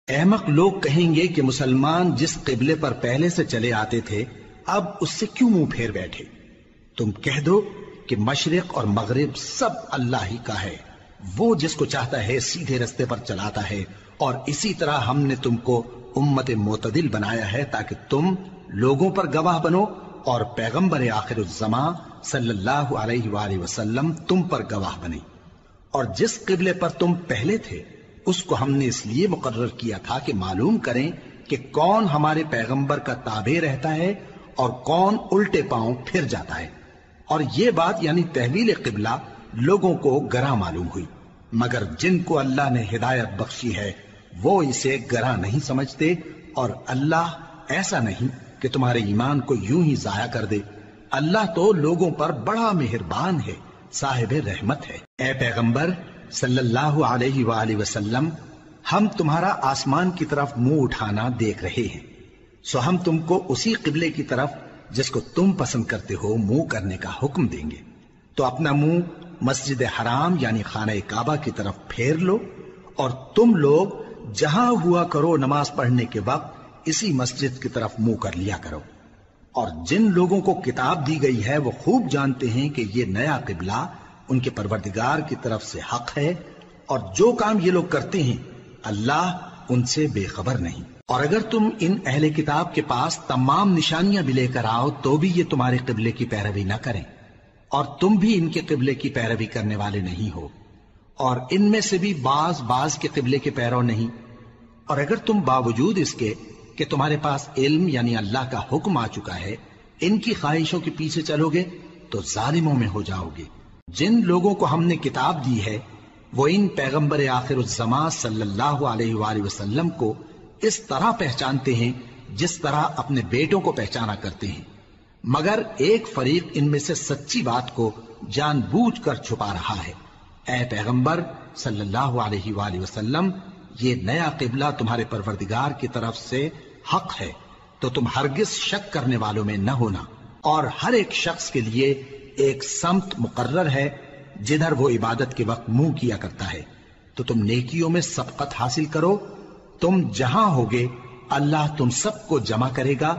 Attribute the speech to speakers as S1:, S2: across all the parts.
S1: احمق لوگ کہیں گے کہ مسلمان جس قبلے پر پہلے سے چلے آتے تھے اب اس سے کیوں منہ پھیر بیٹھے؟ تم کہہ دو کہ مشرق اور مغرب سب اللہ ہی کا ہے، وہ جس کو چاہتا ہے سیدھے رستے پر چلاتا ہے، اور اسی طرح ہم نے تم کو امت معتدل بنایا ہے تاکہ تم لوگوں پر گواہ بنو اور پیغمبر آخر الزمان صلی اللہ علیہ وآلہ وسلم تم پر گواہ بنے۔ اور جس قبلے پر تم پہلے تھے اس کو ہم نے اس لیے مقرر کیا تھا کہ معلوم کریں کہ کون ہمارے پیغمبر کا تابع رہتا ہے اور کون الٹے پاؤں پھر جاتا ہے۔ اور یہ بات یعنی تحویل قبلہ لوگوں کو گراں معلوم ہوئی، مگر جن کو اللہ نے ہدایت بخشی ہے وہ اسے گراں نہیں سمجھتے، اور اللہ ایسا نہیں کہ تمہارے ایمان کو یوں ہی ضائع کر دے۔ اللہ تو لوگوں پر بڑا مہربان ہے، صاحب رحمت ہے۔ اے پیغمبر صلی اللہ علیہ وآلہ وسلم، ہم تمہارا آسمان کی طرف منہ اٹھانا دیکھ رہے ہیں، سو ہم تم کو اسی قبلے کی طرف جس کو تم پسند کرتے ہو منہ کرنے کا حکم دیں گے۔ تو اپنا منہ مسجد حرام یعنی خانہ کعبہ کی طرف پھیر لو، اور تم لوگ جہاں ہوا کرو نماز پڑھنے کے وقت اسی مسجد کی طرف منہ کر لیا کرو۔ اور جن لوگوں کو کتاب دی گئی ہے وہ خوب جانتے ہیں کہ یہ نیا قبلہ ان کے پروردگار کی طرف سے حق ہے، اور جو کام یہ لوگ کرتے ہیں اللہ ان سے بے خبر نہیں۔ اور اگر تم ان اہل کتاب کے پاس تمام نشانیاں بھی لے کر آؤ تو بھی یہ تمہارے قبلے کی پیروی نہ کریں، اور تم بھی ان کے قبلے کی پیروی کرنے والے نہیں ہو، اور ان میں سے بھی بعض کے قبلے کے پیرو نہیں۔ اور اگر تم باوجود اس کے کہ تمہارے پاس علم یعنی اللہ کا حکم آ چکا ہے ان کی خواہشوں کے پیچھے چلو گے تو ظالموں میں ہو جاؤ گے۔ جن لوگوں کو ہم نے کتاب دی ہے وہ ان پیغمبر آخر الزمان صلی اللہ علیہ وآلہ وسلم کو اس طرح پہچانتے ہیں جس طرح اپنے بیٹوں کو پہچانا کرتے ہیں، مگر ایک فریق ان میں سے سچی بات کو جان بوجھ کر چھپا رہا ہے۔ اے پیغمبر صلی اللہ علیہ وآلہ وسلم، یہ نیا قبلہ تمہارے پروردگار کی طرف سے حق ہے، تو تم ہرگز شک کرنے والوں میں نہ ہونا، اور ہر ایک شخص کے لیے ایک سمت مقرر ہے جدھر وہ عبادت کے وقت منہ کیا کرتا ہے، تو تم نیکیوں میں سبقت حاصل کرو۔ تم جہاں ہوگے اللہ تم سب کو جمع کرے گا،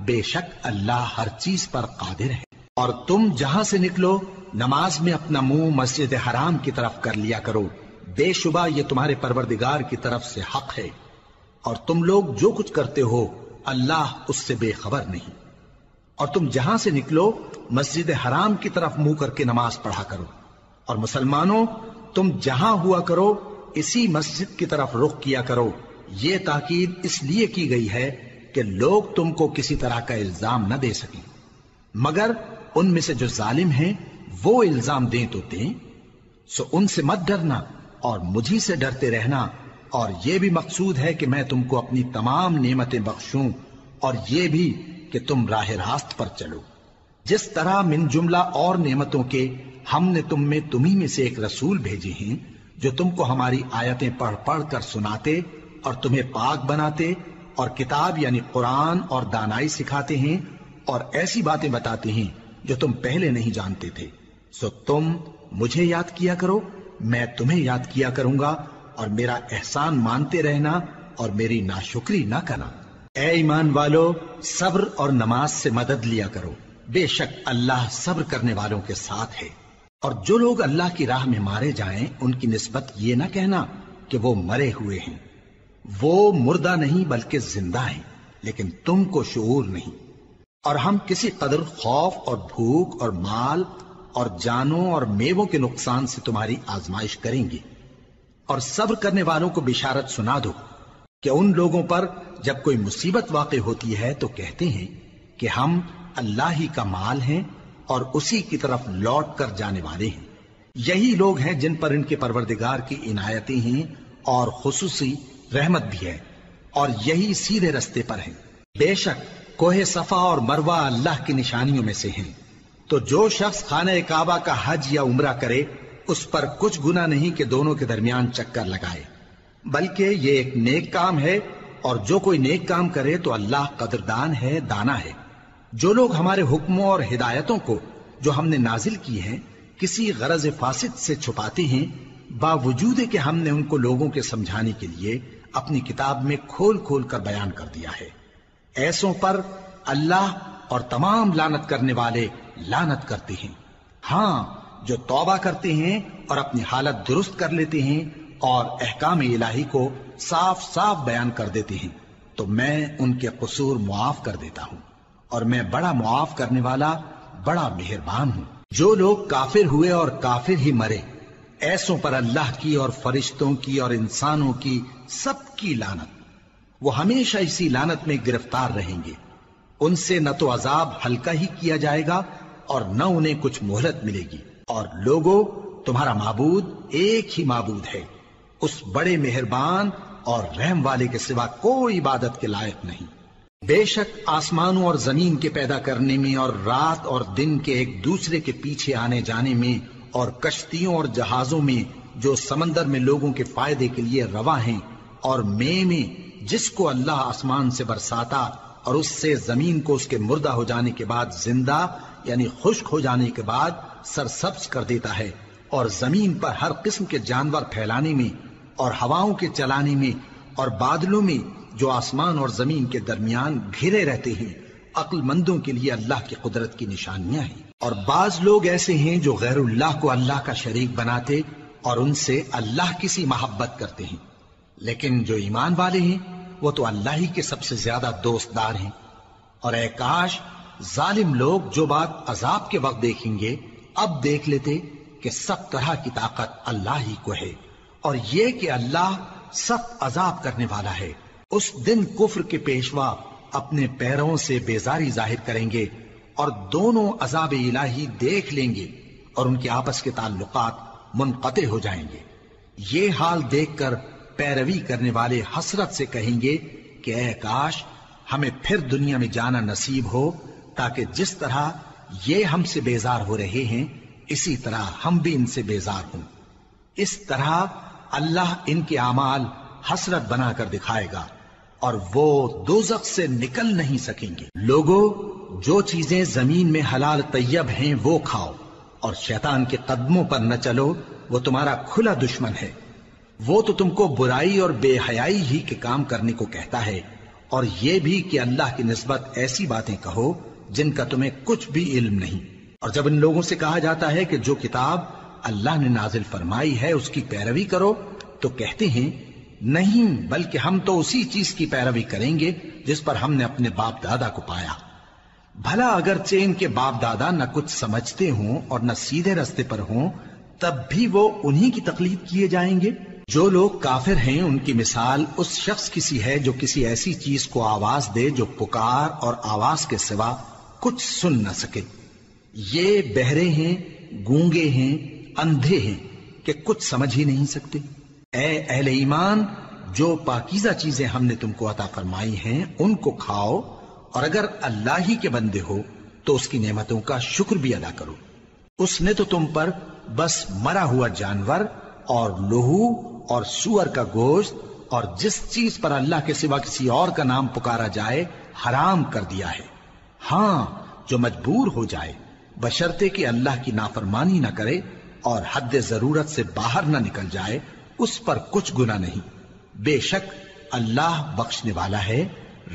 S1: بے شک اللہ ہر چیز پر قادر ہے۔ اور تم جہاں سے نکلو نماز میں اپنا منہ مسجد حرام کی طرف کر لیا کرو، بے شبہ یہ تمہارے پروردگار کی طرف سے حق ہے، اور تم لوگ جو کچھ کرتے ہو اللہ اس سے بے خبر نہیں۔ اور تم جہاں سے نکلو مسجد حرام کی طرف منہ کر کے نماز پڑھا کرو، اور مسلمانوں تم جہاں ہوا کرو اسی مسجد کی طرف رخ کیا کرو۔ یہ تاکید اس لیے کی گئی ہے کہ لوگ تم کو کسی طرح کا الزام نہ دے سکیں، مگر ان میں سے جو ظالم ہیں وہ الزام دیں تو دیں، سو ان سے مت ڈرنا اور مجھی سے ڈرتے رہنا، اور یہ بھی مقصود ہے کہ میں تم کو اپنی تمام نعمتیں بخشوں، اور یہ بھی کہ تم راہ راست پر چلو۔ جس طرح من جملہ اور نعمتوں کے ہم نے تمہیں میں سے ایک رسول بھیجے ہیں جو تم کو ہماری آیتیں پڑھ پڑھ کر سناتے اور تمہیں پاک بناتے، اور کتاب یعنی قرآن اور دانائی سکھاتے ہیں، اور ایسی باتیں بتاتے ہیں جو تم پہلے نہیں جانتے تھے، سو تم مجھے یاد کیا کرو، میں تمہیں یاد کیا کروں گا، اور میرا احسان مانتے رہنا اور میری ناشکری نہ کرنا۔ اے ایمان والو، صبر اور نماز سے مدد لیا کرو، بے شک اللہ صبر کرنے والوں کے ساتھ ہے۔ اور جو لوگ اللہ کی راہ میں مارے جائیں ان کی نسبت یہ نہ کہنا کہ وہ مرے ہوئے ہیں، وہ مردہ نہیں بلکہ زندہ ہیں، لیکن تم کو شعور نہیں۔ اور ہم کسی قدر خوف اور بھوک اور مال اور جانوں اور میووں کے نقصان سے تمہاری آزمائش کریں گے، اور صبر کرنے والوں کو بشارت سنا دو کہ ان لوگوں پر جب کوئی مصیبت واقع ہوتی ہے تو کہتے ہیں کہ ہم اللہ ہی کا مال ہیں اور اسی کی طرف لوٹ کر جانے والے ہیں۔ یہی لوگ ہیں جن پر ان کے پروردگار کی عنایتیں ہیں اور خصوصی رحمت بھی ہے، اور یہی سیدھے رستے پر ہیں۔ بے شک کوہ صفا اور مروہ اللہ کی نشانیوں میں سے ہیں، تو جو شخص خانہ کعبہ کا حج یا عمرہ کرے اس پر کچھ گناہ نہیں کہ دونوں کے درمیان چکر لگائے، بلکہ یہ ایک نیک کام ہے، اور جو کوئی نیک کام کرے تو اللہ قدردان ہے، دانا ہے۔ جو لوگ ہمارے حکموں اور ہدایتوں کو جو ہم نے نازل کی ہیں کسی غرض فاسد سے چھپاتے ہیں، باوجود کہ ہم نے ان کو لوگوں کے سمجھانے کے لیے اپنی کتاب میں کھول کھول کر بیان کر دیا ہے۔ ایسوں پر اللہ اور تمام لعنت کرنے والے لعنت کرتے ہیں۔ ہاں، جو توبہ کرتے ہیں اور اپنی حالت درست کر لیتے ہیں اور احکام الہی کو صاف صاف بیان کر دیتے ہیں تو میں ان کے قصور معاف کر دیتا ہوں، اور میں بڑا معاف کرنے والا بڑا مہربان ہوں۔ جو لوگ کافر ہوئے اور کافر ہی مرے، ایسوں پر اللہ کی اور فرشتوں کی اور انسانوں کی سب کی لعنت، وہ ہمیشہ اسی لعنت میں گرفتار رہیں گے۔ ان سے نہ تو عذاب ہلکا ہی کیا جائے گا اور نہ انہیں کچھ مہلت ملے گی۔ اور لوگوں، تمہارا معبود ایک ہی معبود ہے، اس بڑے مہربان اور رحم والے کے سوا کوئی عبادت کے لائق نہیں۔ بے شک آسمانوں اور زمین کے پیدا کرنے میں اور رات اور دن کے ایک دوسرے کے پیچھے آنے جانے میں اور کشتیوں اور جہازوں میں جو سمندر میں لوگوں کے فائدے کے لیے رواں ہیں، اور میں جس کو اللہ آسمان سے برساتا اور اس سے زمین کو اس کے مردہ ہو جانے کے بعد زندہ یعنی خشک ہو جانے کے بعد سرسبز کر دیتا ہے، اور زمین پر ہر قسم کے جانور پھیلانے میں اور ہواؤں کے چلانے میں اور بادلوں میں جو آسمان اور زمین کے درمیان گھرے رہتے ہیں، عقل مندوں کے لیے اللہ کی قدرت کی نشانیاں ہیں۔ اور بعض لوگ ایسے ہیں جو غیر اللہ کو اللہ کا شریک بناتے اور ان سے اللہ کی سی محبت کرتے ہیں، لیکن جو ایمان والے ہیں وہ تو اللہ ہی کے سب سے زیادہ دوست دار ہیں۔ اور اے کاش ظالم لوگ جو بات عذاب کے وقت دیکھیں گے اب دیکھ لیتے کہ سب طرح کی طاقت اللہ ہی کو ہے، اور یہ کہ اللہ سخت عذاب کرنے والا ہے۔ اس دن کفر کے پیشوا اپنے پیروں سے بیزاری ظاہر کریں گے اور دونوں عذاب الہی دیکھ لیں گے اور ان کے آپس کے تعلقات منقطع ہو جائیں گے۔ یہ حال دیکھ کر پیروی کرنے والے حسرت سے کہیں گے کہ اے کاش ہمیں پھر دنیا میں جانا نصیب ہو، تاکہ جس طرح یہ ہم سے بیزار ہو رہے ہیں اسی طرح ہم بھی ان سے بیزار ہوں۔ اس طرح اللہ ان کے اعمال حسرت بنا کر دکھائے گا اور وہ دوزخ سے نکل نہیں سکیں گے۔ لوگوں، جو چیزیں زمین میں حلال طیب ہیں وہ کھاؤ، اور شیطان کے قدموں پر نہ چلو، وہ تمہارا کھلا دشمن ہے۔ وہ تو تم کو برائی اور بے حیائی ہی کے کام کرنے کو کہتا ہے، اور یہ بھی کہ اللہ کی نسبت ایسی باتیں کہو جن کا تمہیں کچھ بھی علم نہیں۔ اور جب ان لوگوں سے کہا جاتا ہے کہ جو کتاب اللہ نے نازل فرمائی ہے اس کی پیروی کرو، تو کہتے ہیں نہیں، بلکہ ہم تو اسی چیز کی پیروی کریں گے جس پر ہم نے اپنے باپ دادا کو پایا۔ بھلا اگرچہ ان کے باپ دادا نہ کچھ سمجھتے ہوں اور نہ سیدھے رستے پر ہوں، تب بھی وہ انہی کی تقلید کیے جائیں گے۔ جو لوگ کافر ہیں ان کی مثال اس شخص کی سی ہے جو کسی ایسی چیز کو آواز دے جو پکار اور آواز کے سوا کچھ سن نہ سکے۔ یہ بہرے ہیں، گونگے ہیں، اندھے ہیں کہ کچھ سمجھ ہی نہیں سکتے۔ اے اہل ایمان، جو پاکیزہ چیزیں ہم نے تم کو عطا فرمائی ہیں ان کو کھاؤ، اور اگر اللہ ہی کے بندے ہو تو اس کی نعمتوں کا شکر بھی ادا کرو۔ اس نے تو تم پر بس مرا ہوا جانور اور لہو اور سور کا گوشت اور جس چیز پر اللہ کے سوا کسی اور کا نام پکارا جائے حرام کر دیا ہے۔ ہاں، جو مجبور ہو جائے بشرطے کہ اللہ کی نافرمانی نہ کرے اور حد ضرورت سے باہر نہ نکل جائے، اس پر کچھ گناہ نہیں۔ بے شک اللہ بخشنے والا ہے،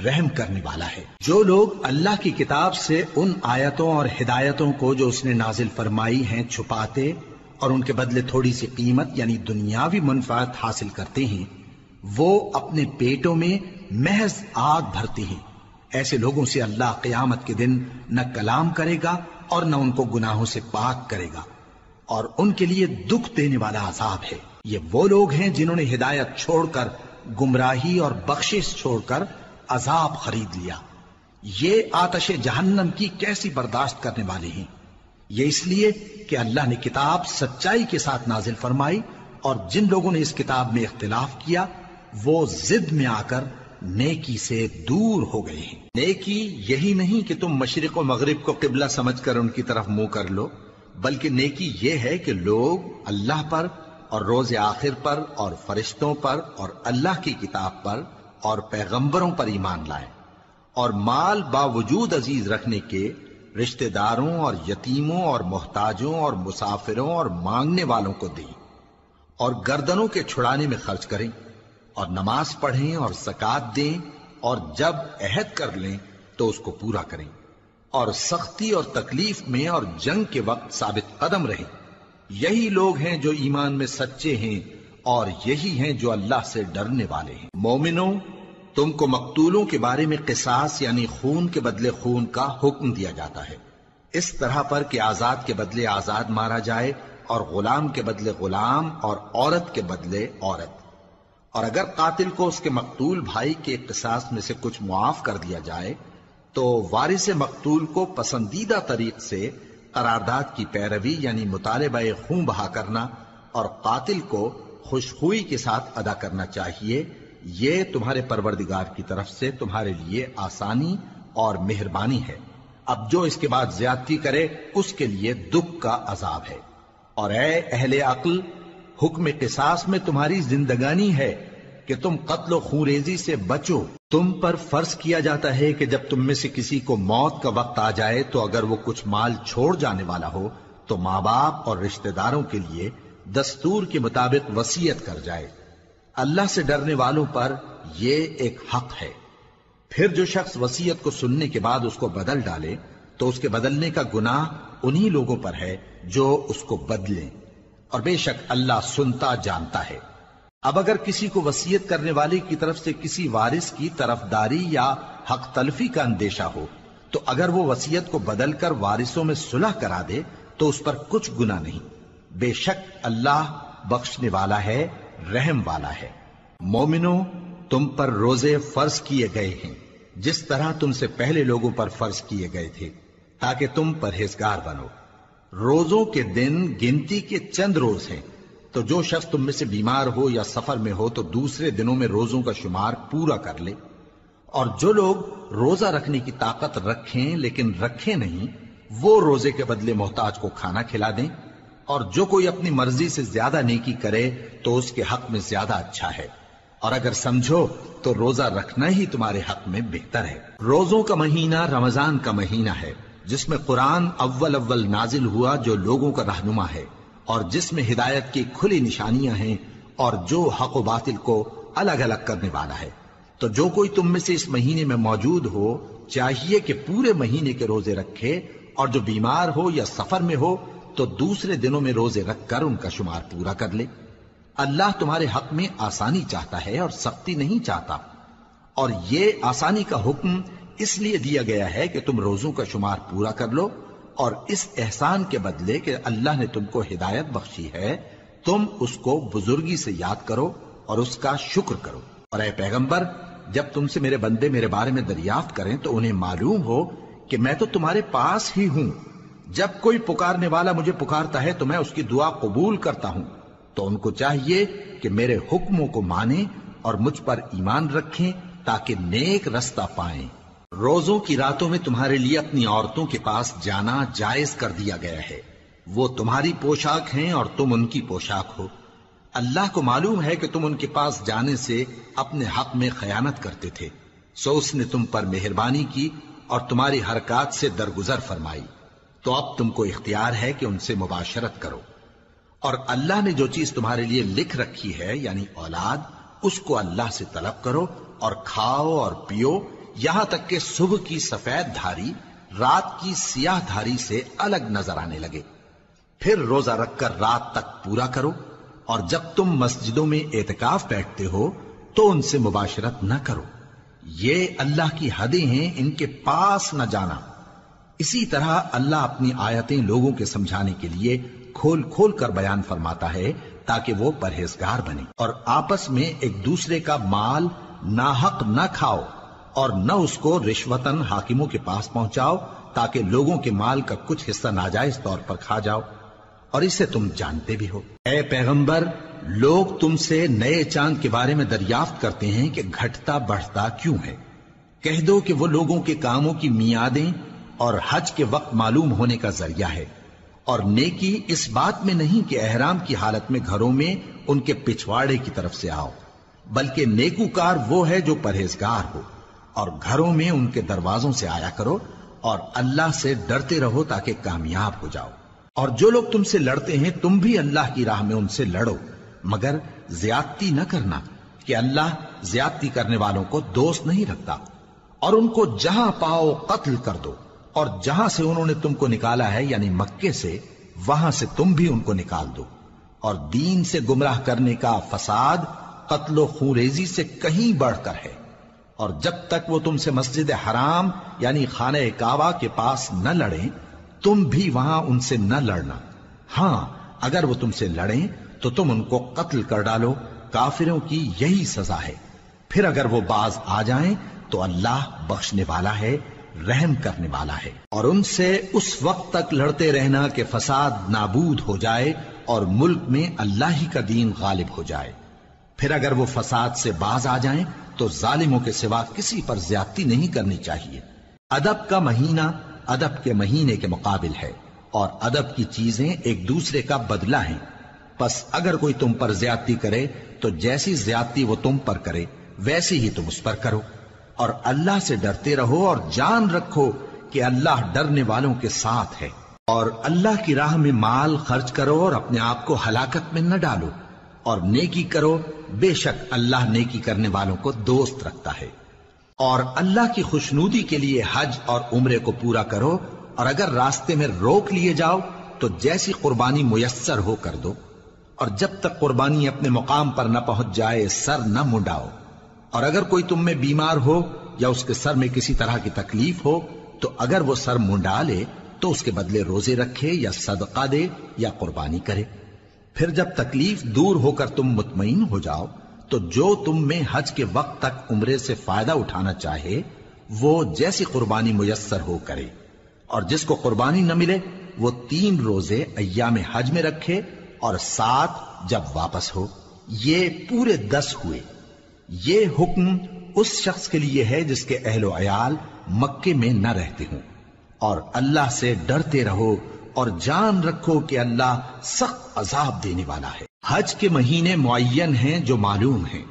S1: رحم کرنے والا ہے۔ جو لوگ اللہ کی کتاب سے ان آیتوں اور ہدایتوں کو جو اس نے نازل فرمائی ہیں چھپاتے اور ان کے بدلے تھوڑی سی قیمت یعنی دنیاوی منفعت حاصل کرتے ہیں، وہ اپنے پیٹوں میں محض آگ بھرتے ہیں۔ ایسے لوگوں سے اللہ قیامت کے دن نہ کلام کرے گا اور نہ ان کو گناہوں سے پاک کرے گا، اور ان کے لیے دکھ دینے والا عذاب ہے۔ یہ وہ لوگ ہیں جنہوں نے ہدایت چھوڑ کر گمراہی اور بخشش چھوڑ کر عذاب خرید لیا۔ یہ آتش جہنم کی کیسی برداشت کرنے والے ہیں۔ یہ اس لیے کہ اللہ نے کتاب سچائی کے ساتھ نازل فرمائی، اور جن لوگوں نے اس کتاب میں اختلاف کیا وہ ضد میں آ کر نیکی سے دور ہو گئے ہیں۔ نیکی یہی نہیں کہ تم مشرق و مغرب کو قبلہ سمجھ کر ان کی طرف منہ کر لو، بلکہ نیکی یہ ہے کہ لوگ اللہ پر اور روز آخر پر اور فرشتوں پر اور اللہ کی کتاب پر اور پیغمبروں پر ایمان لائیں، اور مال باوجود عزیز رکھنے کے رشتہ داروں اور یتیموں اور محتاجوں اور مسافروں اور مانگنے والوں کو دیں، اور گردنوں کے چھڑانے میں خرچ کریں، اور نماز پڑھیں اور زکات دیں، اور جب عہد کر لیں تو اس کو پورا کریں، اور سختی اور تکلیف میں اور جنگ کے وقت ثابت قدم رہیں۔ یہی لوگ ہیں جو ایمان میں سچے ہیں، اور یہی ہیں جو اللہ سے ڈرنے والے ہیں۔ مومنوں، تم کو مقتولوں کے بارے میں قصاص یعنی خون کے بدلے خون کا حکم دیا جاتا ہے، اس طرح پر کہ آزاد کے بدلے آزاد مارا جائے، اور غلام کے بدلے غلام، اور عورت کے بدلے عورت۔ اور اگر قاتل کو اس کے مقتول بھائی کے قصاص میں سے کچھ معاف کر دیا جائے تو وارث مقتول کو پسندیدہ طریق سے قرارداد کی پیروی یعنی مطالبہ خون بہا کرنا اور قاتل کو خوشخوئی کے ساتھ ادا کرنا چاہیے۔ یہ تمہارے پروردگار کی طرف سے تمہارے لیے آسانی اور مہربانی ہے۔ اب جو اس کے بعد زیادتی کرے اس کے لیے دکھ کا عذاب ہے۔ اور اے اہل عقل، حکم قصاص میں تمہاری زندگانی ہے کہ تم قتل و خونریزی سے بچو۔ تم پر فرض کیا جاتا ہے کہ جب تم میں سے کسی کو موت کا وقت آ جائے تو اگر وہ کچھ مال چھوڑ جانے والا ہو تو ماں باپ اور رشتہ داروں کے لیے دستور کے مطابق وصیت کر جائے۔ اللہ سے ڈرنے والوں پر یہ ایک حق ہے۔ پھر جو شخص وصیت کو سننے کے بعد اس کو بدل ڈالے تو اس کے بدلنے کا گناہ انہی لوگوں پر ہے جو اس کو بدلیں، اور بے شک اللہ سنتا جانتا ہے۔ اب اگر کسی کو وصیت کرنے والے کی طرف سے کسی وارث کی طرفداری یا حق تلفی کا اندیشہ ہو تو اگر وہ وصیت کو بدل کر وارثوں میں صلح کرا دے تو اس پر کچھ گناہ نہیں، بے شک اللہ بخشنے والا ہے، رحم والا ہے۔ مومنوں، تم پر روزے فرض کیے گئے ہیں جس طرح تم سے پہلے لوگوں پر فرض کیے گئے تھے تاکہ تم پرہیزگار بنو۔ روزوں کے دن گنتی کے چند روز ہیں، تو جو شخص تم میں سے بیمار ہو یا سفر میں ہو تو دوسرے دنوں میں روزوں کا شمار پورا کر لے۔ اور جو لوگ روزہ رکھنے کی طاقت رکھیں لیکن رکھیں نہیں، وہ روزے کے بدلے محتاج کو کھانا کھلا دیں۔ اور جو کوئی اپنی مرضی سے زیادہ نیکی کرے تو اس کے حق میں زیادہ اچھا ہے، اور اگر سمجھو تو روزہ رکھنا ہی تمہارے حق میں بہتر ہے۔ روزوں کا مہینہ رمضان کا مہینہ ہے جس میں قرآن اول نازل ہوا، جو لوگوں کا رہنما ہے اور جس میں ہدایت کی کھلی نشانیاں ہیں، اور جو حق و باطل کو الگ الگ کرنے والا ہے۔ تو جو کوئی تم میں سے اس مہینے میں موجود ہو چاہیے کہ پورے مہینے کے روزے رکھے، اور جو بیمار ہو یا سفر میں ہو تو دوسرے دنوں میں روزے رکھ کر ان کا شمار پورا کر لے۔ اللہ تمہارے حق میں آسانی چاہتا ہے اور سختی نہیں چاہتا، اور یہ آسانی کا حکم اس لیے دیا گیا ہے کہ تم روزوں کا شمار پورا کر لو، اور اس احسان کے بدلے کہ اللہ نے تم کو ہدایت بخشی ہے تم اس کو بزرگی سے یاد کرو اور اس کا شکر کرو۔ اور اے پیغمبر، جب تم سے میرے بندے میرے بارے میں دریافت کریں تو انہیں معلوم ہو کہ میں تو تمہارے پاس ہی ہوں۔ جب کوئی پکارنے والا مجھے پکارتا ہے تو میں اس کی دعا قبول کرتا ہوں۔ تو ان کو چاہیے کہ میرے حکموں کو مانیں اور مجھ پر ایمان رکھیں تاکہ نیک رستہ پائیں۔ روزوں کی راتوں میں تمہارے لیے اپنی عورتوں کے پاس جانا جائز کر دیا گیا ہے، وہ تمہاری پوشاک ہیں اور تم ان کی پوشاک ہو۔ اللہ کو معلوم ہے کہ تم ان کے پاس جانے سے اپنے حق میں خیانت کرتے تھے، سو اس نے تم پر مہربانی کی اور تمہاری حرکات سے درگزر فرمائی، تو اب تم کو اختیار ہے کہ ان سے مباشرت کرو۔ اور اللہ نے جو چیز تمہارے لیے لکھ رکھی ہے یعنی اولاد، اس کو اللہ سے طلب کرو اور کھاؤ اور پیو، یہاں تک کہ صبح کی سفید دھاری رات کی سیاہ دھاری سے الگ نظر آنے لگے، پھر روزہ رکھ کر رات تک پورا کرو۔ اور جب تم مسجدوں میں اعتکاف بیٹھتے ہو تو ان سے مباشرت نہ کرو، یہ اللہ کی حدیں ہیں، ان کے پاس نہ جانا۔ اسی طرح اللہ اپنی آیتیں لوگوں کے سمجھانے کے لیے کھول کھول کر بیان فرماتا ہے تاکہ وہ پرہیزگار بنے۔ اور آپس میں ایک دوسرے کا مال ناحق نہ کھاؤ اور نہ اس کو رشوتاً حاکموں کے پاس پہنچاؤ تاکہ لوگوں کے مال کا کچھ حصہ ناجائز طور پر کھا جاؤ، اور اسے تم جانتے بھی ہو۔ اے پیغمبر، لوگ تم سے نئے چاند کے بارے میں دریافت کرتے ہیں کہ گھٹتا بڑھتا کیوں ہے۔ کہہ دو کہ وہ لوگوں کے کاموں کی میعادیں اور حج کے وقت معلوم ہونے کا ذریعہ ہے، اور نیکی اس بات میں نہیں کہ احرام کی حالت میں گھروں میں ان کے پچھواڑے کی طرف سے آؤ، بلکہ نیکوکار وہ ہے جو پرہیزگار ہو، اور گھروں میں ان کے دروازوں سے آیا کرو اور اللہ سے ڈرتے رہو تاکہ کامیاب ہو جاؤ۔ اور جو لوگ تم سے لڑتے ہیں تم بھی اللہ کی راہ میں ان سے لڑو، مگر زیادتی نہ کرنا کہ اللہ زیادتی کرنے والوں کو دوست نہیں رکھتا، اور ان کو جہاں پاؤ قتل کر دو، اور جہاں سے انہوں نے تم کو نکالا ہے یعنی مکے سے، وہاں سے تم بھی ان کو نکال دو۔ اور دین سے گمراہ کرنے کا فساد قتل و خونریزی سے کہیں بڑھ کر ہے، اور جب تک وہ تم سے مسجد حرام یعنی خانہ کعبہ کے پاس نہ لڑیں، تم بھی وہاں ان سے نہ لڑنا۔ ہاں اگر وہ تم سے لڑیں تو تم ان کو قتل کر ڈالو، کافروں کی یہی سزا ہے۔ پھر اگر وہ باز آ جائیں تو اللہ بخشنے والا ہے، رحم کرنے والا ہے۔ اور ان سے اس وقت تک لڑتے رہنا کہ فساد نابود ہو جائے اور ملک میں اللہ ہی کا دین غالب ہو جائے۔ پھر اگر وہ فساد سے باز آ جائیں تو ظالموں کے سوا کسی پر زیادتی نہیں کرنی چاہیے۔ ادب کا مہینہ ادب کے مہینے کے مقابل ہے، اور ادب کی چیزیں ایک دوسرے کا بدلہ ہیں۔ پس اگر کوئی تم پر زیادتی کرے تو جیسی زیادتی وہ تم پر کرے ویسی ہی تم اس پر کرو، اور اللہ سے ڈرتے رہو اور جان رکھو کہ اللہ ڈرنے والوں کے ساتھ ہے۔ اور اللہ کی راہ میں مال خرچ کرو اور اپنے آپ کو ہلاکت میں نہ ڈالو، اور نیکی کرو، بے شک اللہ نیکی کرنے والوں کو دوست رکھتا ہے۔ اور اللہ کی خوشنودی کے لیے حج اور عمرے کو پورا کرو، اور اگر راستے میں روک لیے جاؤ تو جیسی قربانی میسر ہو کر دو، اور جب تک قربانی اپنے مقام پر نہ پہنچ جائے سر نہ منڈاؤ۔ اور اگر کوئی تم میں بیمار ہو یا اس کے سر میں کسی طرح کی تکلیف ہو تو اگر وہ سر منڈا لے تو اس کے بدلے روزے رکھے یا صدقہ دے یا قربانی کرے۔ پھر جب تکلیف دور ہو کر تم مطمئن ہو جاؤ تو جو تم میں حج کے وقت تک عمرے سے فائدہ اٹھانا چاہے وہ جیسی قربانی میسر ہو کرے، اور جس کو قربانی نہ ملے وہ 3 روزے ایام حج میں رکھے اور 7 جب واپس ہو، یہ پورے 10 ہوئے۔ یہ حکم اس شخص کے لیے ہے جس کے اہل و عیال مکے میں نہ رہتے ہوں۔ اور اللہ سے ڈرتے رہو اور جان رکھو کہ اللہ سخت عذاب دینے والا ہے۔ حج کے مہینے معین ہیں جو معلوم ہیں،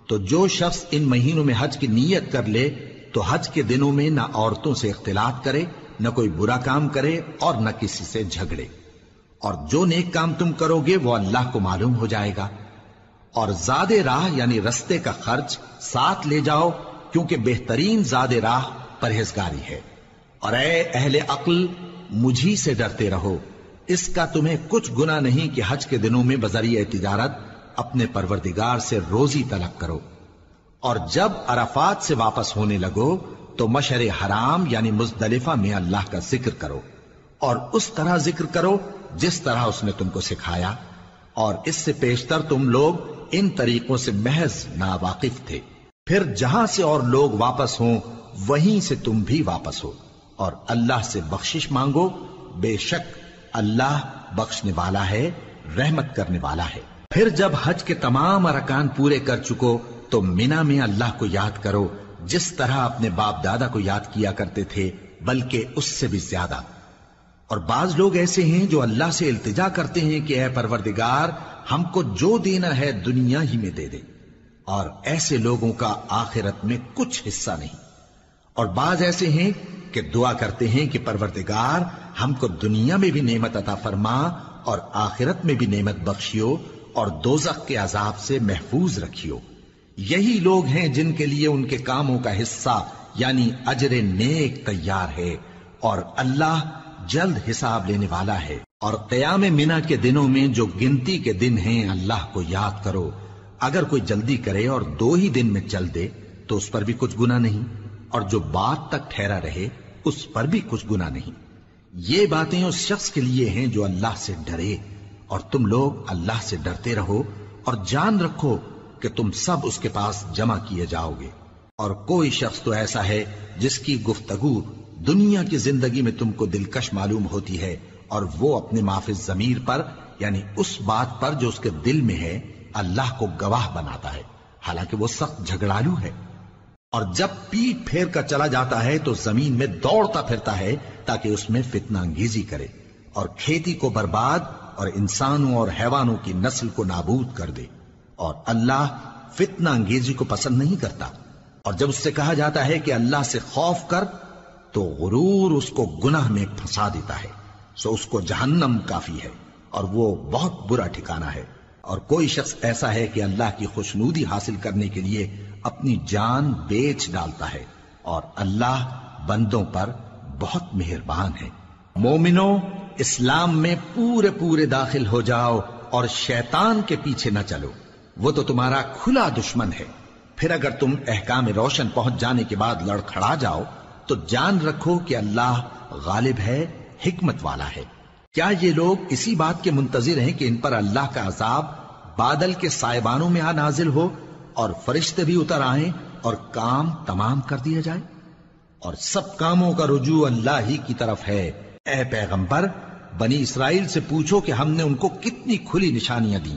S1: تو جو شخص ان مہینوں میں حج کی نیت کر لے تو حج کے دنوں میں نہ عورتوں سے اختلاط کرے، نہ کوئی برا کام کرے اور نہ کسی سے جھگڑے۔ اور جو نیک کام تم کرو گے وہ اللہ کو معلوم ہو جائے گا۔ اور زاد راہ یعنی رستے کا خرچ ساتھ لے جاؤ، کیونکہ بہترین زاد راہ پرہیزگاری ہے۔ اور اے اہل عقل، مجھی سے ڈرتے رہو، اس کا تمہیں کچھ گناہ نہیں کہ حج کے دنوں میں بذریعہ تجارت اپنے پروردگار سے روزی طلب کرو۔ اور جب عرفات سے واپس ہونے لگو تو مشعر حرام یعنی مزدلفہ میں اللہ کا ذکر کرو، اور اس طرح ذکر کرو جس طرح اس نے تم کو سکھایا، اور اس سے پیشتر تم لوگ ان طریقوں سے محض ناواقف تھے۔ پھر جہاں سے اور لوگ واپس ہوں وہیں سے تم بھی واپس ہو، اور اللہ سے بخشش مانگو، بے شک اللہ بخشنے والا ہے، رحمت کرنے والا ہے۔ پھر جب حج کے تمام ارکان پورے کر چکو تو مینا میں اللہ کو یاد کرو جس طرح اپنے باپ دادا کو یاد کیا کرتے تھے، بلکہ اس سے بھی زیادہ۔ اور بعض لوگ ایسے ہیں جو اللہ سے التجا کرتے ہیں کہ اے پروردگار ہم کو جو دینا ہے دنیا ہی میں دے دے، اور ایسے لوگوں کا آخرت میں کچھ حصہ نہیں۔ اور بعض ایسے ہیں کہ دعا کرتے ہیں کہ پروردگار ہم کو دنیا میں بھی نعمت عطا فرما اور آخرت میں بھی نعمت بخشیو اور دوزخ کے عذاب سے محفوظ رکھیو۔ یہی لوگ ہیں جن کے لیے ان کے کاموں کا حصہ یعنی اجر نیک تیار ہے، اور اللہ جلد حساب لینے والا ہے۔ اور قیام منا کے دنوں میں جو گنتی کے دن ہیں اللہ کو یاد کرو۔ اگر کوئی جلدی کرے اور 2 ہی دن میں چل دے تو اس پر بھی کچھ گناہ نہیں، اور جو بات تک ٹھہرا رہے اس پر بھی کچھ گناہ نہیں۔ یہ باتیں اس شخص کے لیے ہیں جو اللہ سے ڈرے، اور تم لوگ اللہ سے ڈرتے رہو اور جان رکھو کہ تم سب اس کے پاس جمع کیے جاؤ گے۔ اور کوئی شخص تو ایسا ہے جس کی گفتگو دنیا کی زندگی میں تم کو دلکش معلوم ہوتی ہے، اور وہ اپنے معافی ضمیر پر یعنی اس بات پر جو اس کے دل میں ہے اللہ کو گواہ بناتا ہے، حالانکہ وہ سخت جھگڑالو ہے۔ اور جب پیٹ پھیر کر چلا جاتا ہے تو زمین میں دوڑتا پھرتا ہے تاکہ اس میں فتنہ انگیزی کرے اور کھیتی کو برباد اور انسانوں اور حیوانوں کی نسل کو نابود کر دے، اور اللہ فتنہ انگیزی کو پسند نہیں کرتا۔ اور جب اس سے کہا جاتا ہے کہ اللہ سے خوف کر تو غرور اس کو گناہ میں پھنسا دیتا ہے، سو اس کو جہنم کافی ہے اور وہ بہت برا ٹھکانہ ہے۔ اور کوئی شخص ایسا ہے کہ اللہ کی خوشنودی حاصل کرنے کے لیے اپنی جان بیچ ڈالتا ہے، اور اللہ بندوں پر بہت مہربان ہے۔ مومنو، اسلام میں پورے پورے داخل ہو جاؤ اور شیطان کے پیچھے نہ چلو، وہ تو تمہارا کھلا دشمن ہے۔ پھر اگر تم احکام روشن پہنچ جانے کے بعد لڑکھڑا جاؤ تو جان رکھو کہ اللہ غالب ہے، حکمت والا ہے۔ کیا یہ لوگ اسی بات کے منتظر ہیں کہ ان پر اللہ کا عذاب بادل کے سائبانوں میں آ نازل ہو اور فرشتے بھی اتر آئیں اور کام تمام کر دیا جائے؟ اور سب کاموں کا رجوع اللہ ہی کی طرف ہے۔ اے پیغمبر، بنی اسرائیل سے پوچھو کہ ہم نے ان کو کتنی کھلی نشانیاں دیں،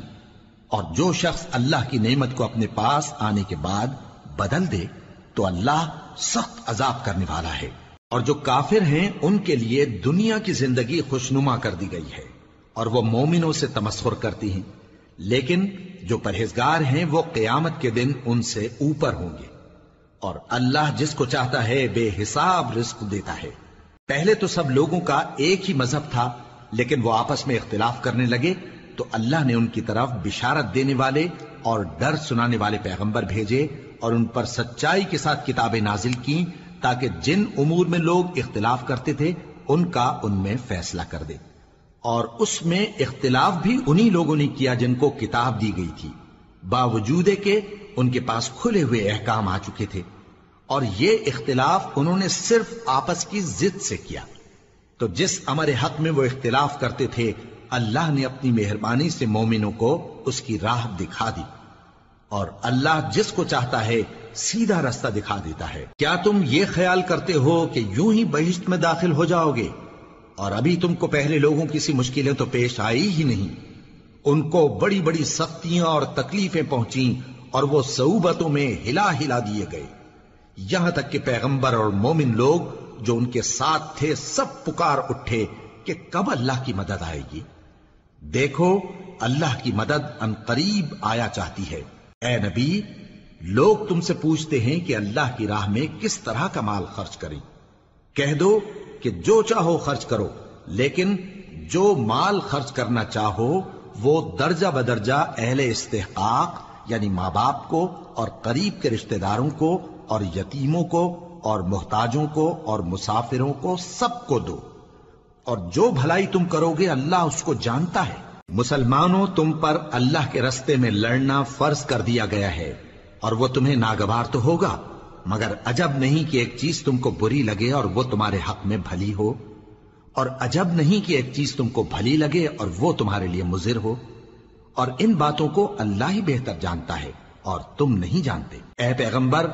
S1: اور جو شخص اللہ کی نعمت کو اپنے پاس آنے کے بعد بدل دے تو اللہ سخت عذاب کرنے والا ہے۔ اور جو کافر ہیں ان کے لیے دنیا کی زندگی خوشنما کر دی گئی ہے، اور وہ مومنوں سے تمسخر کرتی ہیں، لیکن جو پرہیزگار ہیں وہ قیامت کے دن ان سے اوپر ہوں گے۔ اور اللہ جس کو چاہتا ہے بے حساب رزق دیتا ہے۔ پہلے تو سب لوگوں کا ایک ہی مذہب تھا، لیکن وہ آپس میں اختلاف کرنے لگے تو اللہ نے ان کی طرف بشارت دینے والے اور ڈر سنانے والے پیغمبر بھیجے، اور ان پر سچائی کے ساتھ کتابیں نازل کی تاکہ جن امور میں لوگ اختلاف کرتے تھے ان کا ان میں فیصلہ کر دے۔ اور اس میں اختلاف بھی انہی لوگوں نے کیا جن کو کتاب دی گئی تھی، باوجود کہ ان کے پاس کھلے ہوئے احکام آ چکے تھے، اور یہ اختلاف انہوں نے صرف آپس کی ضد سے کیا۔ تو جس امر حق میں وہ اختلاف کرتے تھے اللہ نے اپنی مہربانی سے مومنوں کو اس کی راہ دکھا دی، اور اللہ جس کو چاہتا ہے سیدھا رستہ دکھا دیتا ہے۔ کیا تم یہ خیال کرتے ہو کہ یوں ہی بہشت میں داخل ہو جاؤ گے، اور ابھی تم کو پہلے لوگوں کی سی مشکلیں تو پیش آئی ہی نہیں؟ ان کو بڑی بڑی سختیاں اور تکلیفیں پہنچیں، اور وہ صعوبتوں میں ہلا ہلا دیے گئے، یہاں تک کہ پیغمبر اور مومن لوگ جو ان کے ساتھ تھے سب پکار اٹھے کہ کب اللہ کی مدد آئے گی۔ دیکھو اللہ کی مدد ان قریب آیا چاہتی ہے۔ اے نبی، لوگ تم سے پوچھتے ہیں کہ اللہ کی راہ میں کس طرح کا مال خرچ کریں۔ کہہ دو کہ جو چاہو خرچ کرو، لیکن جو مال خرچ کرنا چاہو وہ درجہ بدرجہ اہل استحقاق یعنی ماں باپ کو اور قریب کے رشتہ داروں کو اور یتیموں کو اور محتاجوں کو اور مسافروں کو سب کو دو، اور جو بھلائی تم کرو گے اللہ اس کو جانتا ہے۔ مسلمانوں، تم پر اللہ کے رستے میں لڑنا فرض کر دیا گیا ہے، اور وہ تمہیں ناگوار تو ہوگا، مگر عجب نہیں کہ ایک چیز تم کو بری لگے اور وہ تمہارے حق میں بھلی ہو، اور عجب نہیں کہ ایک چیز تم کو بھلی لگے اور وہ تمہارے لیے مضر ہو، اور ان باتوں کو اللہ ہی بہتر جانتا ہے اور تم نہیں جانتے۔ اے پیغمبر،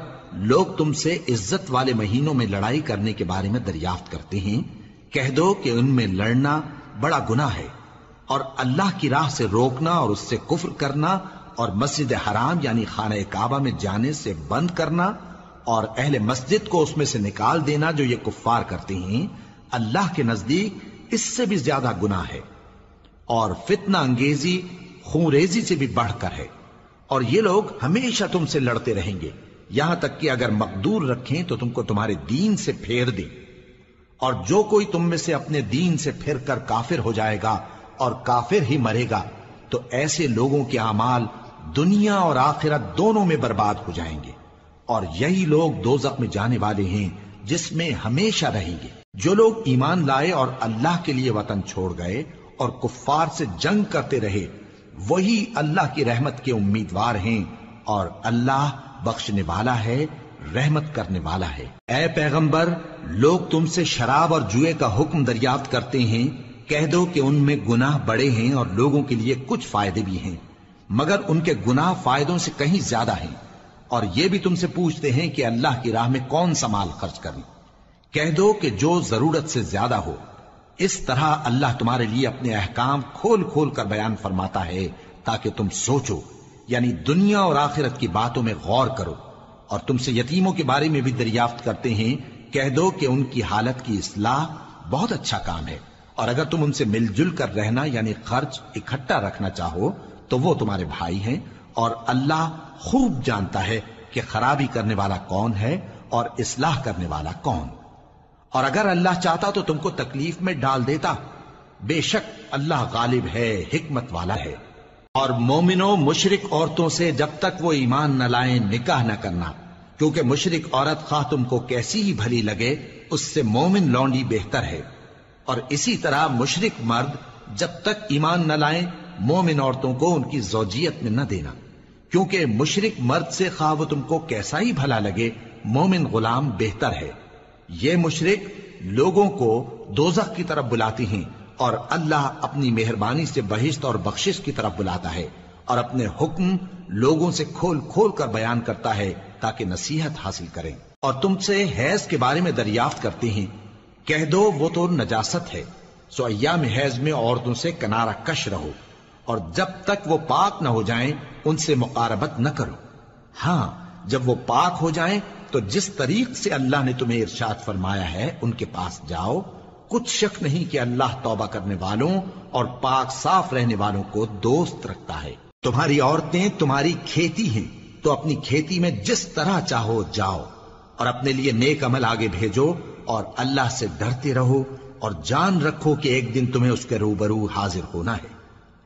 S1: لوگ تم سے عزت والے مہینوں میں لڑائی کرنے کے بارے میں دریافت کرتے ہیں، کہہ دو کہ ان میں لڑنا بڑا گناہ ہے، اور اللہ کی راہ سے روکنا اور اس سے کفر کرنا اور مسجد حرام یعنی خانہ کعبہ میں جانے سے بند کرنا اور اہل مسجد کو اس میں سے نکال دینا جو یہ کفار کرتے ہیں، اللہ کے نزدیک اس سے بھی زیادہ گناہ ہے، اور فتنہ انگیزی خونریزی سے بھی بڑھ کر ہے۔ اور یہ لوگ ہمیشہ تم سے لڑتے رہیں گے، یہاں تک کہ اگر مقدور رکھیں تو تم کو تمہارے دین سے پھیر دیں، اور جو کوئی تم میں سے اپنے دین سے پھر کر کافر ہو جائے گا اور کافر ہی مرے گا تو ایسے لوگوں کے اعمال دنیا اور آخرت دونوں میں برباد ہو جائیں گے، اور یہی لوگ دوزخ میں جانے والے ہیں جس میں ہمیشہ رہیں گے۔ جو لوگ ایمان لائے اور اللہ کے لیے وطن چھوڑ گئے اور کفار سے جنگ کرتے رہے وہی اللہ کی رحمت کے امیدوار ہیں، اور اللہ بخشنے والا ہے، رحمت کرنے والا ہے۔ اے پیغمبر، لوگ تم سے شراب اور جوئے کا حکم دریافت کرتے ہیں، کہہ دو کہ ان میں گناہ بڑے ہیں اور لوگوں کے لیے کچھ فائدے بھی ہیں، مگر ان کے گناہ فائدوں سے کہیں زیادہ ہیں۔ اور یہ بھی تم سے پوچھتے ہیں کہ اللہ کی راہ میں کون سا مال خرچ کریں، کہہ دو کہ جو ضرورت سے زیادہ ہو۔ اس طرح اللہ تمہارے لیے اپنے احکام کھول کھول کر بیان فرماتا ہے تاکہ تم سوچو، یعنی دنیا اور آخرت کی باتوں میں غور کرو۔ اور تم سے یتیموں کے بارے میں بھی دریافت کرتے ہیں، کہہ دو کہ ان کی حالت کی اصلاح بہت اچھا کام ہے، اور اگر تم ان سے مل جل کر رہنا یعنی خرچ اکٹھا رکھنا چاہو تو وہ تمہارے بھائی ہیں، اور اللہ خوب جانتا ہے کہ خرابی کرنے والا کون ہے اور اصلاح کرنے والا کون۔ اور اگر اللہ چاہتا تو تم کو تکلیف میں ڈال دیتا، بے شک اللہ غالب ہے، حکمت والا ہے۔ اور مومنوں مشرک عورتوں سے جب تک وہ ایمان نہ لائیں نکاح نہ کرنا، کیونکہ مشرک عورت خواہ تم کو کیسی ہی بھلی لگے اس سے مومن لونڈی بہتر ہے، اور اسی طرح مشرک مرد جب تک ایمان نہ لائیں مومن عورتوں کو ان کی زوجیت میں نہ دینا، کیونکہ مشرک مرد سے خواہ وہ تم کو کیسا ہی بھلا لگے مومن غلام بہتر ہے۔ یہ مشرک لوگوں کو دوزخ کی طرف بلاتی ہیں، اور اللہ اپنی مہربانی سے بہشت اور بخشش کی طرف بلاتا ہے، اور اپنے حکم لوگوں سے کھول کھول کر بیان کرتا ہے تاکہ نصیحت حاصل کریں۔ اور تم سے حیض کے بارے میں دریافت کرتے ہیں، کہہ دو وہ تو نجاست ہے، سو ایام حیض میں عورتوں سے کنارہ کش رہو، اور جب تک وہ پاک نہ ہو جائیں ان سے مقاربت نہ کرو۔ ہاں جب وہ پاک ہو جائیں تو جس طریق سے اللہ نے تمہیں ارشاد فرمایا ہے ان کے پاس جاؤ، کچھ شک نہیں کہ اللہ توبہ کرنے والوں اور پاک صاف رہنے والوں کو دوست رکھتا ہے۔ تمہاری عورتیں تمہاری کھیتی ہیں، تو اپنی کھیتی میں جس طرح چاہو جاؤ، اور اپنے لیے نیک عمل آگے بھیجو، اور اللہ سے ڈرتے رہو، اور جان رکھو کہ ایک دن تمہیں اس کے روبرو حاضر ہونا ہے۔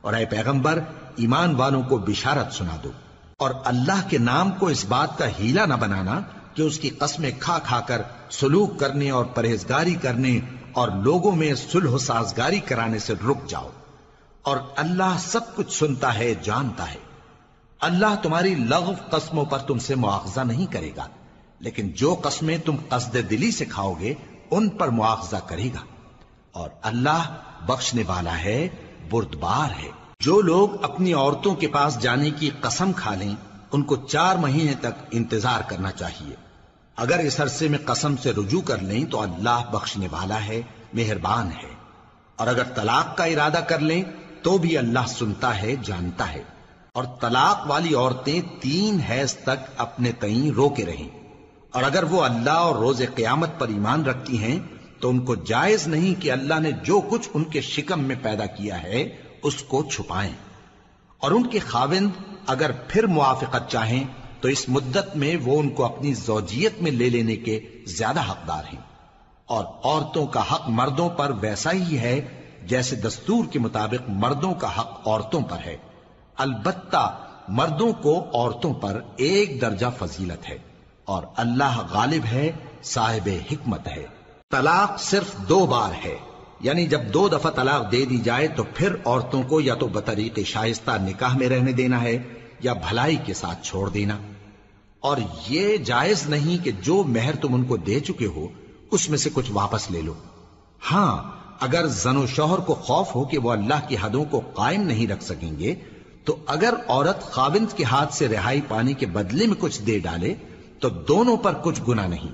S1: اور اے پیغمبر ایمان والوں کو بشارت سنا دو، اور اللہ کے نام کو اس بات کا ہیلہ نہ بنانا کہ اس کی قسمیں کھا کھا کر سلوک کرنے اور پرہیزگاری کرنے اور لوگوں میں صلح و سازگاری کرانے سے رک جاؤ، اور اللہ سب کچھ سنتا ہے جانتا ہے۔ اللہ تمہاری لغو قسموں پر تم سے مواخذہ نہیں کرے گا، لیکن جو قسمیں تم قصد دلی سے کھاؤ گے ان پر مواخذہ کرے گا، اور اللہ بخشنے والا ہے بردبار ہے۔ جو لوگ اپنی عورتوں کے پاس جانے کی قسم کھا لیں ان کو 4 مہینے تک انتظار کرنا چاہیے۔ اگر اس عرصے میں قسم سے رجوع کر لیں تو اللہ بخشنے والا ہے، مہربان ہے، اور اگر طلاق کا ارادہ کر لیں تو بھی اللہ سنتا ہے جانتا ہے۔ اور طلاق والی عورتیں 3 حیض تک اپنے تئیں روکے رہیں، اور اگر وہ اللہ اور روز قیامت پر ایمان رکھتی ہیں تو ان کو جائز نہیں کہ اللہ نے جو کچھ ان کے شکم میں پیدا کیا ہے اس کو چھپائیں، اور ان کے خاوند اگر پھر موافقت چاہیں تو اس مدت میں وہ ان کو اپنی زوجیت میں لے لینے کے زیادہ حقدار ہیں۔ اور عورتوں کا حق مردوں پر ویسا ہی ہے جیسے دستور کے مطابق مردوں کا حق عورتوں پر ہے، البتہ مردوں کو عورتوں پر 1 درجہ فضیلت ہے، اور اللہ غالب ہے، صاحب حکمت ہے۔ طلاق صرف 2 بار ہے، یعنی جب 2 دفعہ طلاق دے دی جائے تو پھر عورتوں کو یا تو بطریق شائستہ نکاح میں رہنے دینا ہے یا بھلائی کے ساتھ چھوڑ دینا، اور یہ جائز نہیں کہ جو مہر تم ان کو دے چکے ہو اس میں سے کچھ واپس لے لو۔ ہاں اگر زن و شوہر کو خوف ہو کہ وہ اللہ کی حدوں کو قائم نہیں رکھ سکیں گے تو اگر عورت خاوند کے ہاتھ سے رہائی پانے کے بدلے میں کچھ دے ڈالے تو دونوں پر کچھ گناہ نہیں۔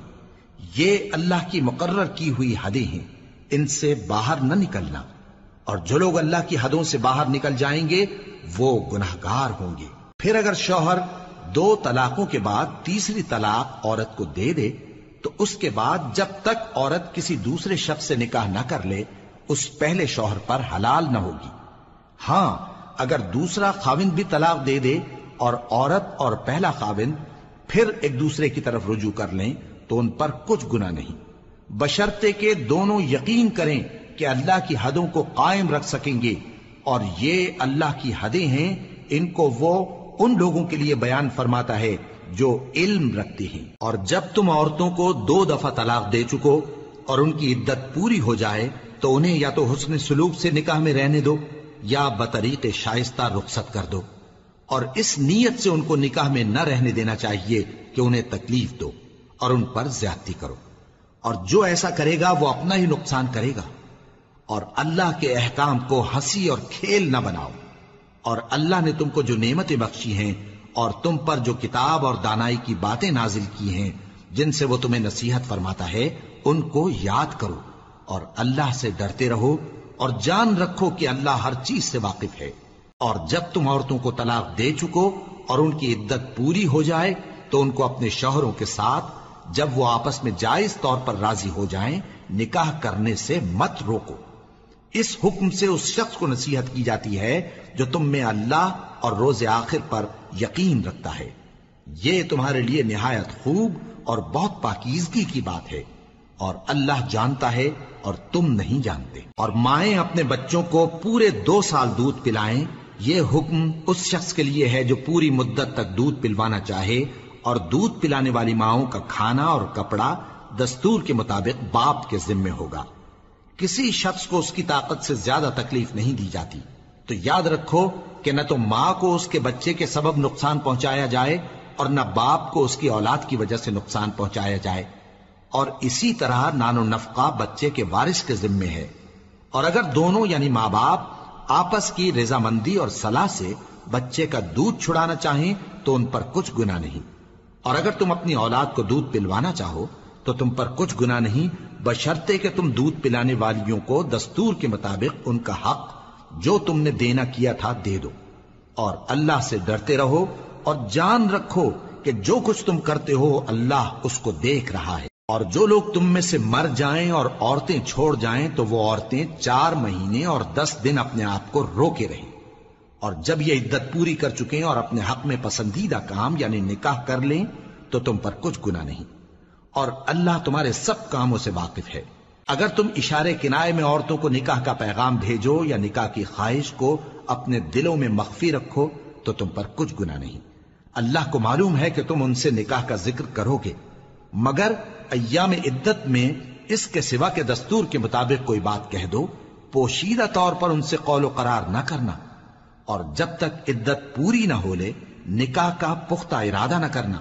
S1: یہ اللہ کی مقرر کی ہوئی حدیں ہیں، ان سے باہر نہ نکلنا، اور جو لوگ اللہ کی حدوں سے باہر نکل جائیں گے وہ گناہگار ہوں گے۔ پھر اگر شوہر 2 طلاقوں کے بعد تیسری طلاق عورت کو دے دے تو اس کے بعد جب تک عورت کسی دوسرے شخص سے نکاح نہ کر لے اس پہلے شوہر پر حلال نہ ہوگی۔ ہاں اگر دوسرا خاوند بھی طلاق دے دے اور عورت اور پہلا خاوند پھر ایک دوسرے کی طرف رجوع کر لیں تو ان پر کچھ گناہ نہیں، بشرطے کہ دونوں یقین کریں کہ اللہ کی حدوں کو قائم رکھ سکیں گے، اور یہ اللہ کی حدیں ہیں، ان کو وہ ان لوگوں کے لیے بیان فرماتا ہے جو علم رکھتے ہیں۔ اور جب تم عورتوں کو 2 دفعہ طلاق دے چکو اور ان کی عدت پوری ہو جائے تو انہیں یا تو حسن سلوک سے نکاح میں رہنے دو یا بطریق شائستہ رخصت کر دو، اور اس نیت سے ان کو نکاح میں نہ رہنے دینا چاہیے کہ انہیں تکلیف دو اور ان پر زیادتی کرو، اور جو ایسا کرے گا وہ اپنا ہی نقصان کرے گا۔ اور اللہ کے احکام کو ہنسی اور کھیل نہ بناؤ، اور اللہ نے تم کو جو نعمتیں بخشی ہیں اور تم پر جو کتاب اور دانائی کی باتیں نازل کی ہیں جن سے وہ تمہیں نصیحت فرماتا ہے ان کو یاد کرو، اور اللہ سے ڈرتے رہو، اور جان رکھو کہ اللہ ہر چیز سے واقف ہے۔ اور جب تم عورتوں کو طلاق دے چکو اور ان کی عدت پوری ہو جائے تو ان کو اپنے شوہروں کے ساتھ جب وہ آپس میں جائز طور پر راضی ہو جائیں نکاح کرنے سے مت روکو۔ اس حکم سے اس شخص کو نصیحت کی جاتی ہے جو تم میں اللہ اور روز آخر پر یقین رکھتا ہے، یہ تمہارے لیے نہایت خوب اور بہت پاکیزگی کی بات ہے، اور اللہ جانتا ہے اور تم نہیں جانتے۔ اور مائیں اپنے بچوں کو پورے 2 سال دودھ پلائیں یہ حکم اس شخص کے لیے ہے جو پوری مدت تک دودھ پلوانا چاہے، اور دودھ پلانے والی ماؤں کا کھانا اور کپڑا دستور کے مطابق باپ کے ذمے ہوگا۔ کسی شخص کو اس کی طاقت سے زیادہ تکلیف نہیں دی جاتی، تو یاد رکھو کہ نہ تو ماں کو اس کے بچے کے سبب نقصان پہنچایا جائے اور نہ باپ کو اس کی اولاد کی وجہ سے نقصان پہنچایا جائے، اور اسی طرح نان و نفقہ بچے کے وارث کے ذمے ہے۔ اور اگر دونوں یعنی ماں باپ آپس کی رضامندی اور صلاح سے بچے کا دودھ چھڑانا چاہیں تو ان پر کچھ گناہ نہیں، اور اگر تم اپنی اولاد کو دودھ پلوانا چاہو تو تم پر کچھ گناہ نہیں، بشرطے کہ تم دودھ پلانے والیوں کو دستور کے مطابق ان کا حق جو تم نے دینا کیا تھا دے دو، اور اللہ سے ڈرتے رہو اور جان رکھو کہ جو کچھ تم کرتے ہو اللہ اس کو دیکھ رہا ہے۔ اور جو لوگ تم میں سے مر جائیں اور عورتیں چھوڑ جائیں تو وہ عورتیں 4 مہینے اور 10 دن اپنے آپ کو روکے رہیں، اور جب یہ عدت پوری کر چکیں اور اپنے حق میں پسندیدہ کام یعنی نکاح کر لیں تو تم پر کچھ گناہ نہیں، اور اللہ تمہارے سب کاموں سے واقف ہے۔ اگر تم اشارے کنائے میں عورتوں کو نکاح کا پیغام بھیجو یا نکاح کی خواہش کو اپنے دلوں میں مخفی رکھو تو تم پر کچھ گناہ نہیں۔ اللہ کو معلوم ہے کہ تم ان سے نکاح کا ذکر کرو گے، مگر ایام عدت میں اس کے سوا کے دستور کے مطابق کوئی بات کہہ دو، پوشیدہ طور پر ان سے قول و قرار نہ کرنا، اور جب تک عدت پوری نہ ہو لے نکاح کا پختہ ارادہ نہ کرنا،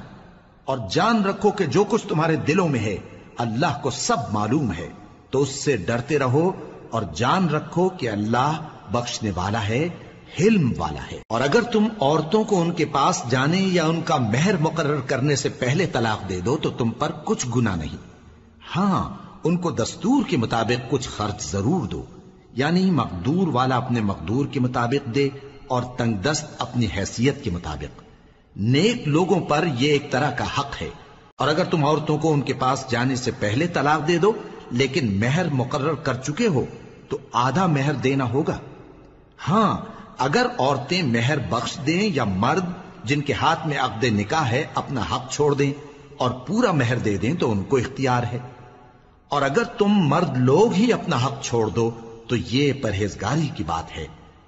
S1: اور جان رکھو کہ جو کچھ تمہارے دلوں میں ہے اللہ کو سب معلوم ہے، تو اس سے ڈرتے رہو اور جان رکھو کہ اللہ بخشنے والا ہے، حلم والا ہے۔ اور اگر تم عورتوں کو ان کے پاس جانے یا ان کا مہر مقرر کرنے سے پہلے طلاق دے دو تو تم پر کچھ گناہ نہیں، ہاں ان کو دستور کے مطابق کچھ خرچ ضرور دو، یعنی مقدور والا اپنے مقدور کے مطابق دے اور تنگ دست اپنی حیثیت کے مطابق۔ نیک لوگوں پر یہ ایک طرح کا حق ہے۔ اور اگر تم عورتوں کو ان کے پاس جانے سے پہلے طلاق دے دو لیکن مہر مقرر کر چکے ہو تو آدھا مہر دینا ہوگا۔ ہاں اگر عورتیں مہر بخش دیں یا مرد جن کے ہاتھ میں عقد نکاح ہے اپنا حق چھوڑ دیں اور پورا مہر دے دیں تو ان کو اختیار ہے۔ اور اگر تم مرد لوگ ہی اپنا حق چھوڑ دو تو یہ پرہیزگاری کی بات ہے،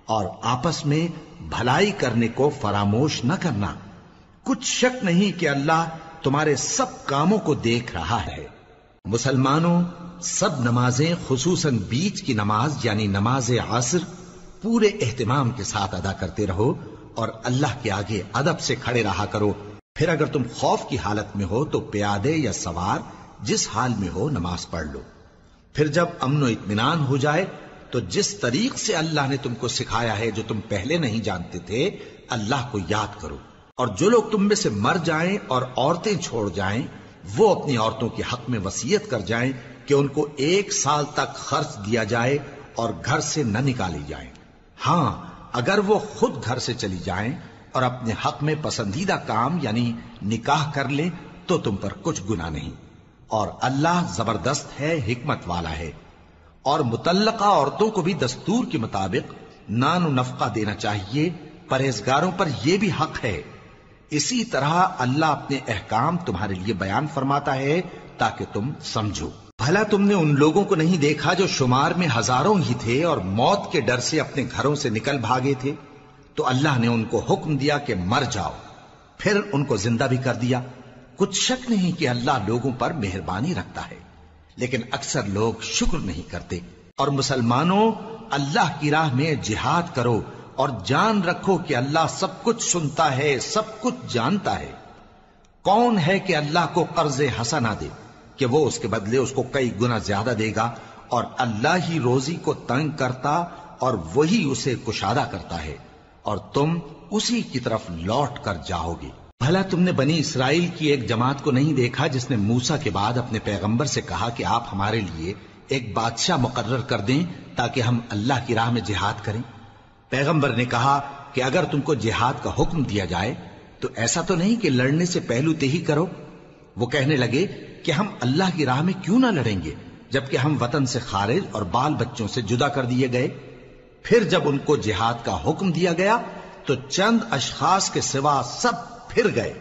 S1: اور آپس میں بھلائی کرنے کو فراموش نہ کرنا۔ کچھ شک نہیں کہ اللہ تمہارے سب کاموں کو دیکھ رہا ہے۔ مسلمانوں، سب نمازیں خصوصاً بیچ کی نماز یعنی نماز عصر پورے اہتمام کے ساتھ ادا کرتے رہو اور اللہ کے آگے ادب سے کھڑے رہا کرو۔ پھر اگر تم خوف کی حالت میں ہو تو پیادے یا سوار جس حال میں ہو نماز پڑھ لو۔ پھر جب امن و اطمینان ہو جائے تو جس طریق سے اللہ نے تم کو سکھایا ہے جو تم پہلے نہیں جانتے تھے اللہ کو یاد کرو۔ اور جو لوگ تم میں سے مر جائیں اور عورتیں چھوڑ جائیں وہ اپنی عورتوں کے حق میں وصیت کر جائیں کہ ان کو 1 سال تک خرچ دیا جائے اور گھر سے نہ نکالی جائیں۔ ہاں اگر وہ خود گھر سے چلی جائیں اور اپنے حق میں پسندیدہ کام یعنی نکاح کر لیں تو تم پر کچھ گناہ نہیں، اور اللہ زبردست ہے، حکمت والا ہے۔ اور مطلقہ عورتوں کو بھی دستور کے مطابق نان و نفقہ دینا چاہیے، پرہیزگاروں پر یہ بھی حق ہے۔ اسی طرح اللہ اپنے احکام تمہارے لیے بیان فرماتا ہے تاکہ تم سمجھو۔ بھلا تم نے ان لوگوں کو نہیں دیکھا جو شمار میں ہزاروں ہی تھے اور موت کے ڈر سے اپنے گھروں سے نکل بھاگے تھے؟ تو اللہ نے ان کو حکم دیا کہ مر جاؤ، پھر ان کو زندہ بھی کر دیا۔ کچھ شک نہیں کہ اللہ لوگوں پر مہربانی رکھتا ہے، لیکن اکثر لوگ شکر نہیں کرتے۔ اور مسلمانوں، اللہ کی راہ میں جہاد کرو اور جان رکھو کہ اللہ سب کچھ سنتا ہے، سب کچھ جانتا ہے۔ کون ہے کہ اللہ کو قرض حسنہ دے کہ وہ اس کے بدلے اس کو کئی گنا زیادہ دے گا؟ اور اللہ ہی روزی کو تنگ کرتا اور وہی اسے کشادہ کرتا ہے، اور تم اسی کی طرف لوٹ کر جاؤ گے۔ بھلا تم نے بنی اسرائیل کی ایک جماعت کو نہیں دیکھا جس نے موسیٰ کے بعد اپنے پیغمبر سے کہا کہ آپ ہمارے لیے ایک بادشاہ مقرر کر دیں تاکہ ہم اللہ کی راہ میں جہاد کریں؟ پیغمبر نے کہا کہ اگر تم کو جہاد کا حکم دیا جائے تو ایسا تو نہیں کہ لڑنے سے پہلو تہی کرو۔ وہ کہنے لگے کہ ہم اللہ کی راہ میں کیوں نہ لڑیں گے جبکہ ہم وطن سے خارج اور بال بچوں سے جدا کر دیے گئے۔ پھر جب ان کو جہاد کا حکم دیا گیا تو چند اشخاص کے سوا سب پھر گئے،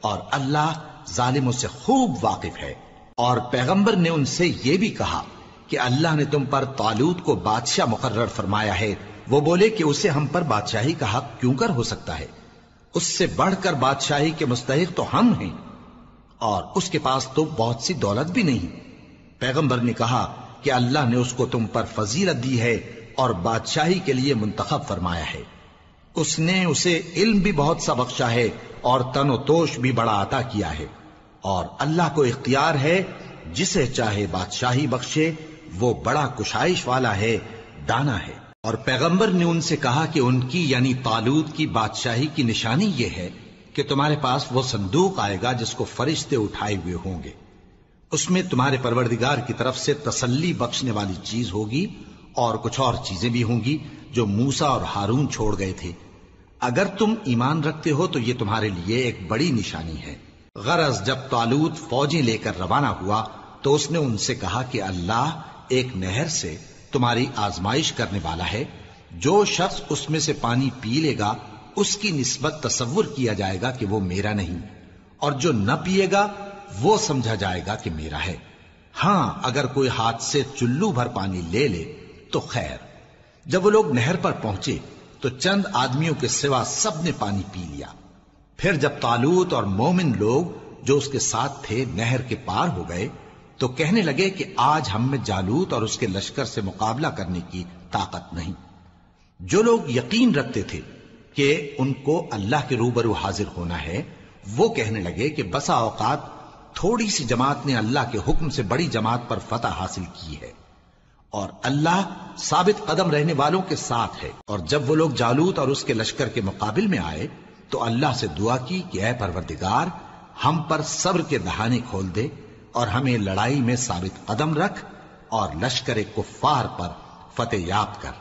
S1: اور اللہ ظالموں سے خوب واقف ہے۔ اور پیغمبر نے ان سے یہ بھی کہا کہ اللہ نے تم پر طالوت کو بادشاہ مقرر فرمایا ہے، وہ بولے کہ اسے ہم پر بادشاہی کا حق کیوں کر ہو سکتا ہے؟ اس سے بڑھ کر بادشاہی کے مستحق تو ہم ہیں، اور اس کے پاس تو بہت سی دولت بھی نہیں۔ پیغمبر نے کہا کہ اللہ نے اس کو تم پر فضیلت دی ہے اور بادشاہی کے لیے منتخب فرمایا ہے۔ اس نے اسے علم بھی بہت سا بخشا ہے اور تن و توش بھی بڑا عطا کیا ہے، اور اللہ کو اختیار ہے جسے چاہے بادشاہی بخشے، وہ بڑا کشائش والا ہے، دانا ہے۔ اور پیغمبر نے ان سے کہا کہ ان کی یعنی طالوت کی بادشاہی کی نشانی یہ ہے کہ تمہارے پاس وہ صندوق آئے گا جس کو فرشتے اٹھائے ہوئے ہوں گے، اس میں تمہارے پروردگار کی طرف سے تسلی بخشنے والی چیز ہوگی اور کچھ اور چیزیں بھی ہوں گی جو موسیٰ اور ہارون چھوڑ گئے تھے۔ اگر تم ایمان رکھتے ہو تو یہ تمہارے لیے ایک بڑی نشانی ہے۔ غرض جب طالوت فوجیں لے کر روانہ ہوا تو اس نے ان سے کہا کہ اللہ ایک نہر سے تمہاری آزمائش کرنے والا ہے، جو شخص اس میں سے پانی پی لے گا اس کی نسبت تصور کیا جائے گا کہ وہ میرا نہیں، اور جو نہ پیے گا وہ سمجھا جائے گا کہ میرا ہے۔ ہاں اگر کوئی ہاتھ سے چلو بھر پانی لے لے تو خیر۔ جب وہ لوگ نہر پر پہنچے تو چند آدمیوں کے سوا سب نے پانی پی لیا۔ پھر جب طالوت اور مومن لوگ جو اس کے ساتھ تھے نہر کے پار ہو گئے تو کہنے لگے کہ آج ہم میں جالوت اور اس کے لشکر سے مقابلہ کرنے کی طاقت نہیں۔ جو لوگ یقین رکھتے تھے کہ ان کو اللہ کے روبرو حاضر ہونا ہے، وہ کہنے لگے کہ بسا اوقات تھوڑی سی جماعت نے اللہ کے حکم سے بڑی جماعت پر فتح حاصل کی ہے، اور اللہ ثابت قدم رہنے والوں کے ساتھ ہے۔ اور جب وہ لوگ جالوت اور اس کے لشکر کے مقابل میں آئے تو اللہ سے دعا کی کہ اے پروردگار، ہم پر صبر کے دہانے کھول دے اور ہمیں لڑائی میں ثابت قدم رکھ اور لشکر کفار پر فتح یاب کر۔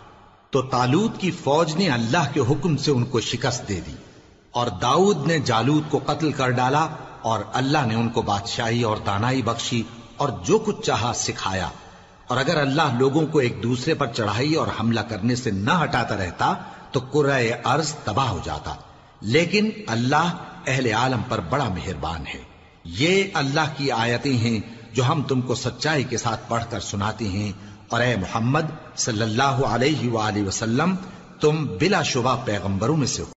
S1: تو طالوت کی فوج نے اللہ کے حکم سے ان کو شکست دے دی، اور داؤد نے جالوت کو قتل کر ڈالا، اور اللہ نے ان کو بادشاہی اور دانائی بخشی اور جو کچھ چاہا سکھایا۔ اور اگر اللہ لوگوں کو ایک دوسرے پر چڑھائی اور حملہ کرنے سے نہ ہٹاتا رہتا تو کرۂ ارض تباہ ہو جاتا، لیکن اللہ اہل عالم پر بڑا مہربان ہے۔ یہ اللہ کی آیتیں ہیں جو ہم تم کو سچائی کے ساتھ پڑھ کر سناتے ہیں، اور اے محمد صلی اللہ علیہ وآلہ وسلم تم بلا شبہ پیغمبروں میں سے ہو۔